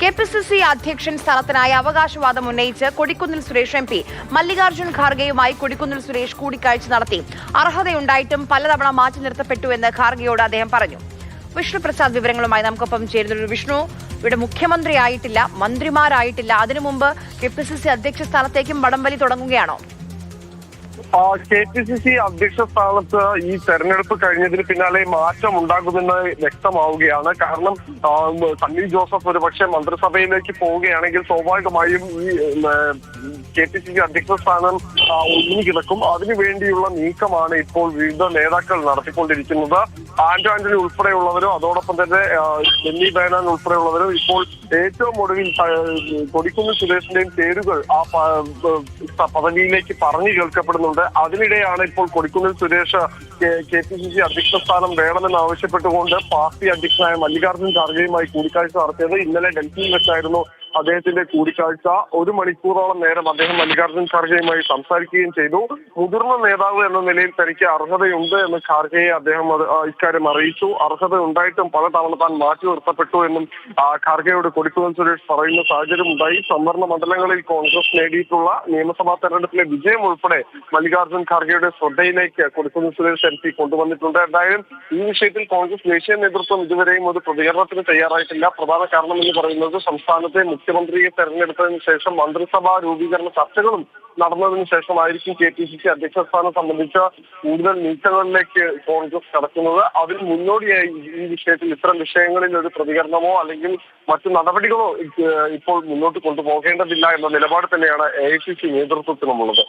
KPCC അധ്യക്ഷൻ സ്ഥാനത്തിനായി അവകാശവാദം ഉന്നയിച്ച് കൊടിക്കുന്നിൽ സുരേഷ് എം.പി മല്ലികാർജ്ജുൻ ഖാർഗെയുമായി കൊടിക്കുന്നിൽ സുരേഷ് കൂടിക്കാഴ്ച നടത്തി. അർഹതയുണ്ടായിട്ടും പലതവണ മാറ്റി നിർത്തപ്പെട്ടുവെന്ന് ഖാർഗെയോട് അദ്ദേഹം പറഞ്ഞു. വിഷ്ണു പ്രസാദ് വിവരങ്ങളുമായി നമുക്കൊപ്പം ചേരുന്നു. വിഷ്ണു, ഇവിടെ മുഖ്യമന്ത്രിയായിട്ടില്ല, മന്ത്രിമാരായിട്ടില്ല, അതിനു മുമ്പ് കെ.പി.സി.സി അധ്യക്ഷ സ്ഥാനത്തേക്കും വടംവലി തുടങ്ങുകയാണോ? കെ.പി.സി.സി അധ്യക്ഷ സ്ഥാനത്ത് ഈ തെരഞ്ഞെടുപ്പ് കഴിഞ്ഞതിന് പിന്നാലെ മാറ്റം ഉണ്ടാകുമെന്ന് വ്യക്തമാവുകയാണ്. കാരണം സണ്ണി ജോസഫ് ഒരുപക്ഷെ മന്ത്രിസഭയിലേക്ക് പോവുകയാണെങ്കിൽ സ്വാഭാവികമായും ഈ കെ.പി.സി.സി അധ്യക്ഷ സ്ഥാനം ഒഴിഞ്ഞു കിടക്കും. അതിനുവേണ്ടിയുള്ള നീക്കമാണ് ഇപ്പോൾ വിവിധ നേതാക്കൾ നടത്തിക്കൊണ്ടിരിക്കുന്നത്. ആന്റണി ഉൾപ്പെടെയുള്ളവരും അതോടൊപ്പം തന്നെ ബെന്നി ബെഹനാൻ ഉൾപ്പെടെയുള്ളവരും ഇപ്പോൾ ഏറ്റവും ഒടുവിൽ കൊടിക്കുന്നിൽ സുരേഷിന്റെയും പേരുകൾ ആ പദവിയിലേക്ക് പറഞ്ഞു കേൾക്കപ്പെടുന്നുണ്ട്. അതിനിടെയാണ് ഇപ്പോൾ കൊടിക്കുന്നിൽ സുരേഷ് കെ.പി.സി.സി അധ്യക്ഷ സ്ഥാനം വേണമെന്ന് ആവശ്യപ്പെട്ടുകൊണ്ട് പാർട്ടി അധ്യക്ഷനായ മല്ലികാർജ്ജുൻ ഖാർഗെയുമായി കൂടിക്കാഴ്ച നടത്തിയത്. ഇന്നലെ ഡൽഹിയിൽ വെച്ചായിരുന്നു അദ്ദേഹത്തിന്റെ കൂടിക്കാഴ്ച. 1 മണിക്കൂറോളം നേരം അദ്ദേഹം മല്ലികാർജ്ജുൻ ഖാർഗെയുമായി സംസാരിക്കുകയും ചെയ്തു. മുതിർന്ന നേതാവ് എന്ന നിലയിൽ തനിക്ക് അർഹതയുണ്ട് എന്ന് ഖാർഗെയെ അദ്ദേഹം ഇക്കാര്യം അറിയിച്ചു. അർഹത ഉണ്ടായിട്ടും പലതവണ താൻ മാറ്റി നിർത്തപ്പെട്ടു എന്നും ഖാർഗെയോട് കൊടിക്കുന്നിൽ സുരേഷ് പറയുന്ന സാഹചര്യം ഉണ്ടായി. സംവരണ മണ്ഡലങ്ങളിൽ കോൺഗ്രസ് നേടിയിട്ടുള്ള നിയമസഭാ തെരഞ്ഞെടുപ്പിലെ വിജയം ഉൾപ്പെടെ മല്ലികാർജ്ജുൻ ഖാർഗെയുടെ ശ്രദ്ധയിലേക്ക് കൊടിക്കുന്നിൽ സുരേഷ് എം.പി കൊണ്ടുവന്നിട്ടുണ്ട്. എന്തായാലും ഈ വിഷയത്തിൽ കോൺഗ്രസ് ദേശീയ നേതൃത്വം ഇതുവരെയും ഒരു പ്രതികരണത്തിന് തയ്യാറായിട്ടില്ല. പ്രധാന കാരണം എന്ന് പറയുന്നത് സംസ്ഥാനത്തെ മുഖ്യമന്ത്രിയെ തെരഞ്ഞെടുത്തതിന് ശേഷം മന്ത്രിസഭാ രൂപീകരണ ചർച്ചകളും നടന്നതിന് ശേഷമായിരിക്കും കെ.പി.സി.സി അധ്യക്ഷ സ്ഥാനം സംബന്ധിച്ച കൂടുതൽ നീക്കങ്ങളിലേക്ക് കോൺഗ്രസ് കടക്കുന്നത്. അതിന് മുന്നോടിയായി ഈ വിഷയത്തിൽ ഇത്തരം വിഷയങ്ങളിൽ ഒരു പ്രതികരണമോ അല്ലെങ്കിൽ മറ്റു നടപടികളോ ഇപ്പോൾ മുന്നോട്ട് കൊണ്ടുപോകേണ്ടതില്ല എന്ന നിലപാട് തന്നെയാണ് എ.ഐ.സി.സി നേതൃത്വത്തിനുമുള്ളത്.